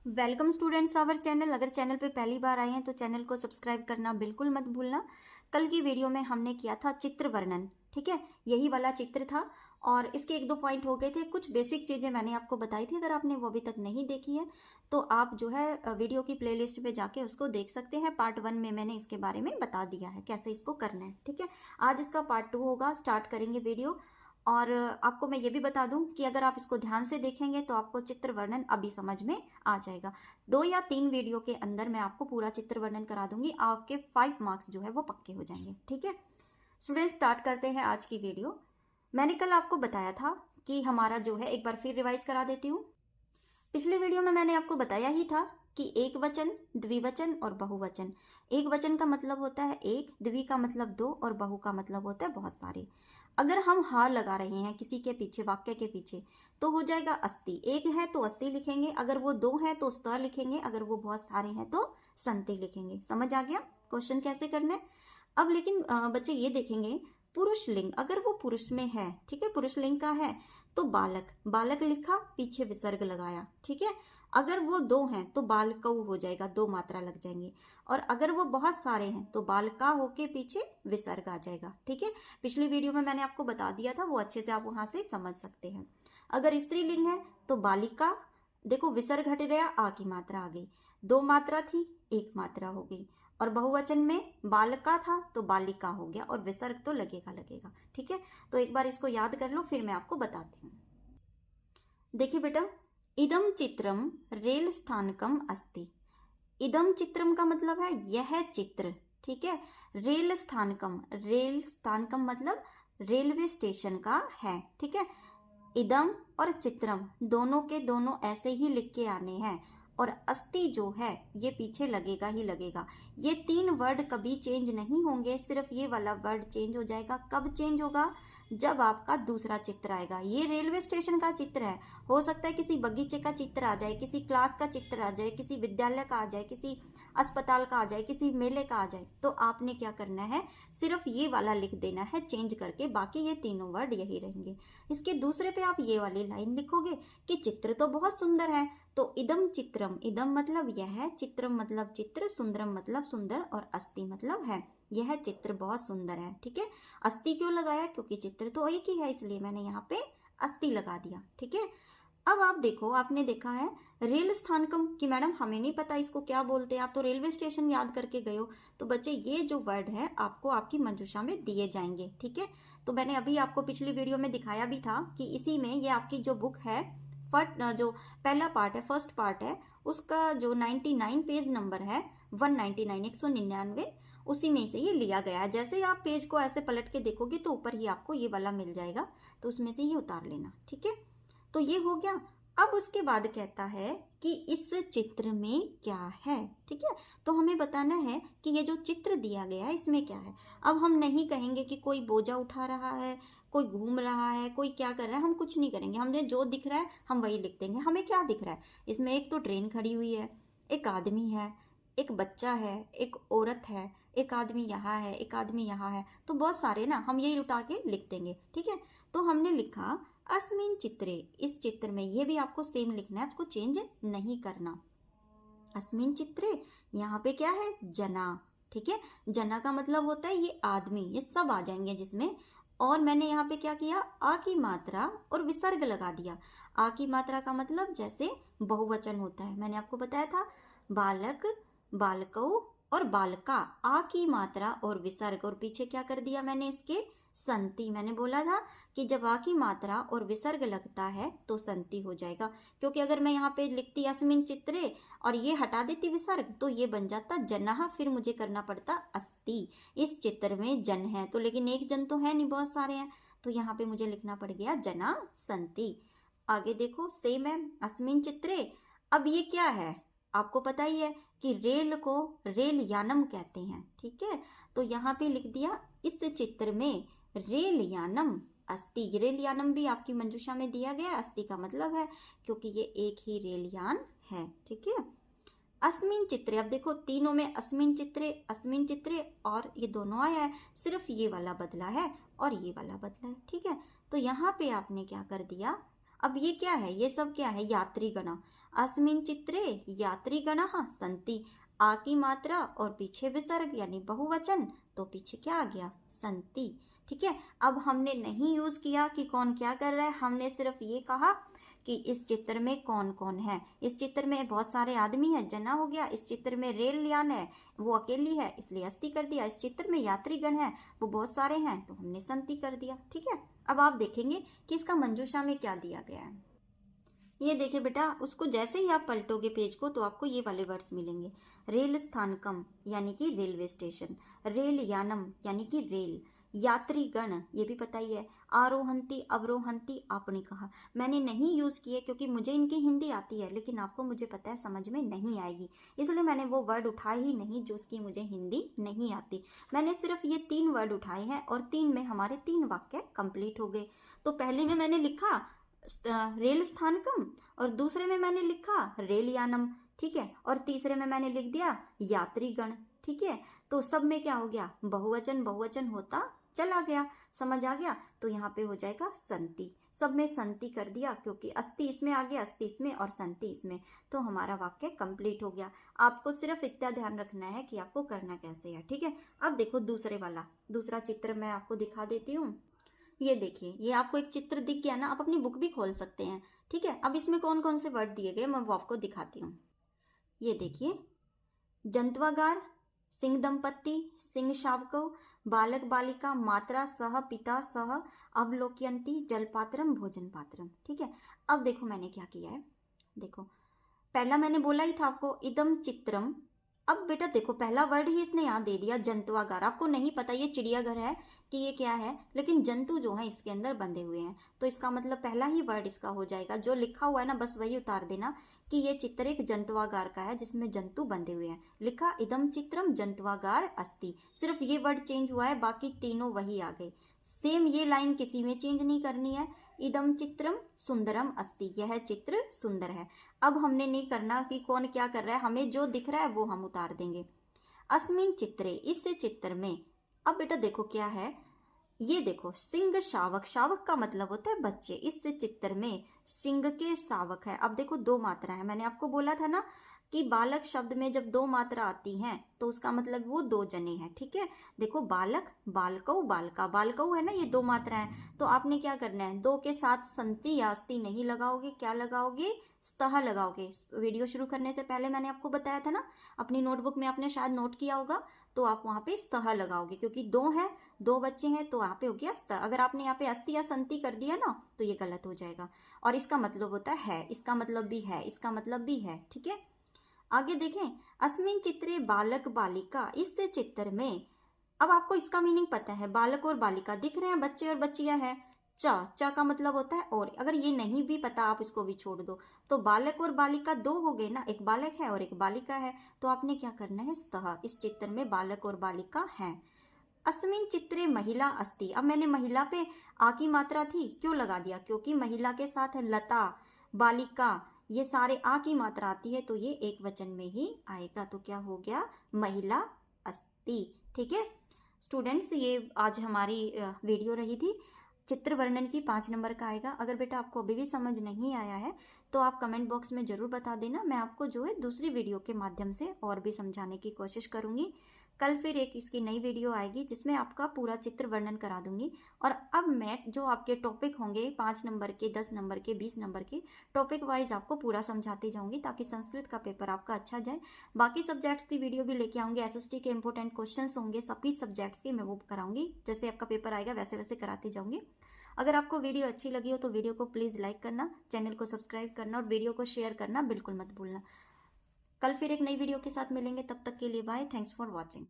Welcome students our channel. अगर channel पे पहली बार आए हैं तो चैनल को सब्सक्राइब करना बिल्कुल मत भूलना। कल की वीडियो में हमने किया था चित्र वर्णन, ठीक है, यही वाला चित्र था और इसके एक दो पॉइंट हो गए थे। कुछ बेसिक चीज़ें मैंने आपको बताई थी। अगर आपने वो अभी तक नहीं देखी है तो आप जो है वीडियो की प्लेलिस्ट पे जाके उसको देख सकते हैं। पार्ट 1 में मैंने इसके बारे में बता दिया है कैसे इसको करना है, ठीक है। आज इसका पार्ट 2 होगा, स्टार्ट करेंगे वीडियो। और आपको मैं ये भी बता दूं कि अगर आप इसको ध्यान से देखेंगे तो आपको चित्र वर्णन अभी समझ में आ जाएगा। 2 या 3 वीडियो के अंदर मैं आपको पूरा चित्र वर्णन करा दूंगी। आपके 5 मार्क्स जो है वो पक्के हो जाएंगे, ठीक है। स्टूडेंट, स्टार्ट करते हैं आज की वीडियो। मैंने कल आपको बताया था कि हमारा जो है, एक बार फिर रिवाइज करा देती हूँ। पिछले वीडियो में मैंने आपको बताया ही था कि एक वचन, द्विवचन और बहुवचन। एक वचन का मतलब होता है एक, द्वि का मतलब दो और बहु का मतलब होता है बहुत सारे। अगर हम हा लगा रहे हैं किसी के पीछे, वाक्य के पीछे, तो हो जाएगा अस्ति। एक है तो अस्ति लिखेंगे, अगर वो दो है तो स्त लिखेंगे, अगर वो बहुत सारे हैं तो संति लिखेंगे। समझ आ गया क्वेश्चन कैसे करना है। अब लेकिन बच्चे ये देखेंगे, पुरुष लिंग अगर वो पुरुष में है, ठीक है, पुरुष लिंग का है तो बालक, बालक लिखा, पीछे विसर्ग लगाया, ठीक है। अगर वो दो हैं तो बालकऊ हो जाएगा, दो मात्रा लग जाएंगी। और अगर वो बहुत सारे हैं तो बालका होके पीछे विसर्ग आ जाएगा, ठीक है। पिछली वीडियो में मैंने आपको बता दिया था, वो अच्छे से आप वहां से समझ सकते हैं। अगर स्त्रीलिंग है तो बालिका, देखो विसर्ग हट गया, आ की मात्रा आ गई, दो मात्रा थी एक मात्रा हो गई। और बहुवचन में बालका था तो बालिका हो गया, और विसर्ग तो लगेगा लगेगा, ठीक है। तो एक बार इसको याद कर लो, फिर मैं आपको बताती हूँ। देखिए बेटा, इदम चित्रम रेल स्थानकम अस्ति। इदम चित्रम का मतलब है यह चित्र, ठीक है। रेल स्थानकम, रेल स्थानकम मतलब रेलवे स्टेशन का है, ठीक है। इदम और चित्रम दोनों के दोनों ऐसे ही लिख के आने हैं, और अस्ति जो है ये पीछे लगेगा ही लगेगा। ये 3 वर्ड कभी चेंज नहीं होंगे, सिर्फ ये वाला वर्ड चेंज हो जाएगा। कब चेंज होगा? जब आपका दूसरा चित्र आएगा। ये रेलवे स्टेशन का चित्र है, हो सकता है किसी बगीचे का चित्र आ जाए, किसी क्लास का चित्र आ जाए, किसी विद्यालय का आ जाए, किसी अस्पताल का आ जाए, किसी मेले का आ जाए। तो आपने क्या करना है, सिर्फ ये वाला लिख देना है चेंज करके, बाकी ये तीनों वर्ड यही रहेंगे। इसके दूसरे पे आप ये वाली लाइन लिखोगे कि चित्र तो बहुत सुंदर है, तो इदम चित्रम, इदम मतलब यह, चित्रम मतलब चित्र, सुंदरम मतलब सुंदर, और अस्ति मतलब है। यह चित्र बहुत सुंदर है, ठीक है। अस्ति क्यों लगाया? क्योंकि चित्र तो एक ही है, इसलिए मैंने यहाँ पे अस्ति लगा दिया, ठीक है। अब आप देखो, आपने देखा है रेल स्थानकम कि मैडम हमें नहीं पता इसको क्या बोलते हैं, आप तो रेलवे स्टेशन याद करके गए हो। तो बच्चे ये जो वर्ड है आपको आपकी मंजूषा में दिए जाएंगे, ठीक है। तो मैंने अभी आपको पिछली वीडियो में दिखाया भी था कि इसी में, ये आपकी जो बुक है, जो पहला पार्ट है, फर्स्ट पार्ट है, उसका जो 99 पेज नंबर है, 199, 199, उसी में से ये लिया गया है। जैसे आप पेज को ऐसे पलट के देखोगे तो ऊपर ही आपको ये वाला मिल जाएगा, तो उसमें से ये उतार लेना, ठीक है। तो ये हो गया। अब उसके बाद कहता है कि इस चित्र में क्या है, ठीक है। तो हमें बताना है कि ये जो चित्र दिया गया है इसमें क्या है। अब हम नहीं कहेंगे कि कोई बोझा उठा रहा है, कोई घूम रहा है, कोई क्या कर रहा है, हम कुछ नहीं करेंगे। हमें जो दिख रहा है हम वही लिख देंगे। हमें क्या दिख रहा है इसमें? एक तो ट्रेन खड़ी हुई है, एक आदमी है, एक बच्चा है, एक औरत है, एक आदमी यहाँ है, एक आदमी यहाँ है, तो बहुत सारे ना, हम यही उठा के लिख देंगे, ठीक है। तो हमने लिखा अस्मिन चित्रे, इस चित्र में, ये भी आपको सेम लिखना है, आपको चेंज नहीं करना। अस्मिन चित्रे, यहाँ पे क्या है? जना, ठीक है। जना का मतलब होता है ये आदमी, ये सब आ जाएंगे जिसमें। और मैंने यहाँ पे क्या किया, आ की मात्रा और विसर्ग लगा दिया। आ की मात्रा का मतलब जैसे बहुवचन होता है, मैंने आपको बताया था, बालक, बालकौ और बालका, आ की मात्रा और विसर्ग, और पीछे क्या कर दिया मैंने इसके? संति। मैंने बोला था कि जब आ की मात्रा और विसर्ग लगता है तो संति हो जाएगा। क्योंकि अगर मैं यहाँ पे लिखती अस्मिन चित्रे और ये हटा देती विसर्ग तो ये बन जाता जनः, फिर मुझे करना पड़ता अस्ति। इस चित्र में जन है तो, लेकिन एक जन तो है नहीं, बहुत सारे हैं, तो यहाँ पे मुझे लिखना पड़ गया जना संति। आगे देखो, सेम है, अस्मिन चित्रे। अब ये क्या है? आपको पता ही है कि रेल को रेल यानम कहते हैं, ठीक है। तो यहाँ पे लिख दिया इस चित्र में रेल यानम अस्ति। रेल यानम भी आपकी मंजूषा में दिया गया, अस्ति का मतलब है क्योंकि ये एक ही रेल यान है, ठीक है। अस्मिन चित्रे, अब देखो तीनों में अस्मिन चित्रे और ये दोनों आया है, सिर्फ ये वाला बदला है और ये वाला बदला है, ठीक है। तो यहाँ पे आपने क्या कर दिया, अब ये क्या है? ये सब क्या है? यात्री गणा। अस्मिन् चित्रे यात्रीगणाः सन्ति। आ की मात्रा और पीछे विसर्ग यानी बहुवचन, तो पीछे क्या आ गया, सन्ति। ठीक है, अब हमने नहीं यूज किया कि कौन क्या कर रहा है, हमने सिर्फ ये कहा कि इस चित्र में कौन कौन है। इस चित्र में बहुत सारे आदमी हैं, जना हो गया। इस चित्र में रेल यान है, वो अकेली है इसलिए अस्थि कर दिया। इस चित्र में यात्रीगण है, वो बहुत सारे हैं, तो हमने संति कर दिया। ठीक है, अब आप देखेंगे कि इसका मंजूषा में क्या दिया गया है। ये देखिए बेटा, उसको जैसे ही आप पलटोगे पेज को तो आपको ये वाले वर्ड्स मिलेंगे। रेल स्थानकम यानी कि रेलवे स्टेशन, रेल यानम यानी कि रेल, यात्रीगण ये भी पता ही है, आरोहंती अवरोहंती आपने कहा। मैंने नहीं यूज़ किए क्योंकि मुझे इनकी हिंदी आती है, लेकिन आपको मुझे पता है समझ में नहीं आएगी, इसलिए मैंने वो वर्ड उठाए ही नहीं जो उसकी मुझे हिंदी नहीं आती। मैंने सिर्फ ये 3 वर्ड उठाए हैं और 3 में हमारे 3 वाक्य कंप्लीट हो गए। तो पहले में मैंने लिखा रेल स्थानकम और दूसरे में मैंने लिखा रेल यानम। ठीक है, और तीसरे में मैंने लिख दिया यात्रीगण। ठीक है, तो सब में क्या हो गया, बहुवचन बहुवचन होता चला गया। समझ आ गया, तो यहाँ पे हो जाएगा संति। सब में संति कर दिया क्योंकि अस्थि इसमें आ गया, अस्थि इसमें और संति इसमें, तो हमारा वाक्य कंप्लीट हो गया। आपको सिर्फ इतना ध्यान रखना है कि आपको करना कैसे है। ठीक है, अब देखो दूसरे वाला, दूसरा चित्र मैं आपको दिखा देती हूँ। ये देखिए, ये आपको एक चित्र दिख गया ना, आप अपनी बुक भी खोल सकते हैं। ठीक है, अब इसमें कौन कौन से वर्ड दिए गए मैं वो आपको दिखाती हूँ। ये देखिए, जंतवागार, सिंह दंपत्ति, सिंह शावको, बालक बालिका, मात्रा सह पिता सह, अवलोकयंती, जलपात्रम भोजन पात्रम। ठीक है, अब देखो मैंने क्या किया है। देखो, पहला मैंने बोला ही था आपको इदम चित्रम। अब बेटा देखो, पहला वर्ड ही इसने यहाँ दे दिया जंतुआगार। आपको नहीं पता ये चिड़ियाघर है कि ये क्या है, लेकिन जंतु जो है इसके अंदर बंधे हुए हैं, तो इसका मतलब पहला ही वर्ड इसका हो जाएगा। जो लिखा हुआ है ना बस वही उतार देना कि ये चित्र एक जंतुआगार का है जिसमें जंतु बंधे हुए हैं। लिखा इदम चित्रम जंतुआगार अस्ति, सिर्फ ये वर्ड चेंज हुआ है, बाकी तीनों वही आ गए। सेम ये लाइन किसी में चेंज नहीं करनी है। इदम चित्रम सुंदरम अस्ति, यह चित्र सुंदर है। अब हमने नहीं करना कि कौन क्या कर रहा है, हमें जो दिख रहा है वो हम उतार देंगे। अस्मिन चित्रे, इस चित्र में। अब बेटा देखो क्या है, ये देखो सिंह शावक, शावक का मतलब होता है बच्चे। इस चित्र में सिंह के शावक है। अब देखो 2 मात्रा है, मैंने आपको बोला था ना कि बालक शब्द में जब 2 मात्रा आती हैं तो उसका मतलब वो 2 जने हैं। ठीक है, देखो बालक, बालकौ, बालका, बालकौ है ना, ये 2 मात्रा है। तो आपने क्या करना है, 2 के साथ संति या अस्ति नहीं लगाओगे, क्या लगाओगे, स्तः लगाओगे। वीडियो शुरू करने से पहले मैंने आपको बताया था ना, अपनी नोटबुक में आपने शायद नोट किया होगा, तो आप वहाँ पे स्तः लगाओगे क्योंकि 2 है, 2 बच्चे हैं, तो यहाँ पे हो गया स्तः। अगर आपने यहाँ पे अस्ति या संति कर दिया ना तो ये गलत हो जाएगा। और इसका मतलब होता है, इसका मतलब भी है, इसका मतलब भी है। ठीक है, आगे देखें, अस्मिन चित्रे बालक बालिका, इस चित्र में। अब आपको इसका मीनिंग पता है, बालक और बालिका दिख रहे हैं, बच्चे और बच्चियां हैं। चा, चा का मतलब होता है और, अगर ये नहीं भी पता आप इसको भी छोड़ दो। तो बालक और बालिका 2 हो गए ना, एक बालक है और एक बालिका है, तो आपने क्या करना है, स्तः। इस चित्र में बालक और बालिका हैं। अस्मिन चित्रे महिला अस्ति, अब मैंने महिला पे आ की मात्रा थी, क्यों लगा दिया, क्योंकि महिला के साथ लता, बालिका, ये सारे आ की मात्रा आती है तो ये एक वचन में ही आएगा, तो क्या हो गया, महिला अस्ति। ठीक है स्टूडेंट्स, ये आज हमारी वीडियो रही थी चित्र वर्णन की, 5 नंबर का आएगा। अगर बेटा आपको अभी भी समझ नहीं आया है तो आप कमेंट बॉक्स में ज़रूर बता देना, मैं आपको जो है दूसरी वीडियो के माध्यम से और भी समझाने की कोशिश करूँगी। कल फिर एक इसकी नई वीडियो आएगी जिसमें आपका पूरा चित्र वर्णन करा दूंगी। और अब मैं जो आपके टॉपिक होंगे 5 नंबर के, 10 नंबर के, 20 नंबर के, टॉपिक वाइज आपको पूरा समझाती जाऊंगी ताकि संस्कृत का पेपर आपका अच्छा जाए। बाकी सब्जेक्ट्स की वीडियो भी लेके आऊँगी, एसएसटी के इंपॉर्टेंट क्वेश्चन होंगे सभी सब्जेक्ट्स के, मैं वो कराऊंगी। जैसे आपका पेपर आएगा वैसे वैसे कराती जाऊँगी। अगर आपको वीडियो अच्छी लगी हो तो वीडियो को प्लीज़ लाइक करना, चैनल को सब्सक्राइब करना और वीडियो को शेयर करना बिल्कुल मत भूलना। कल फिर एक नई वीडियो के साथ मिलेंगे, तब तक के लिए बाय, थैंक्स फॉर वॉचिंग।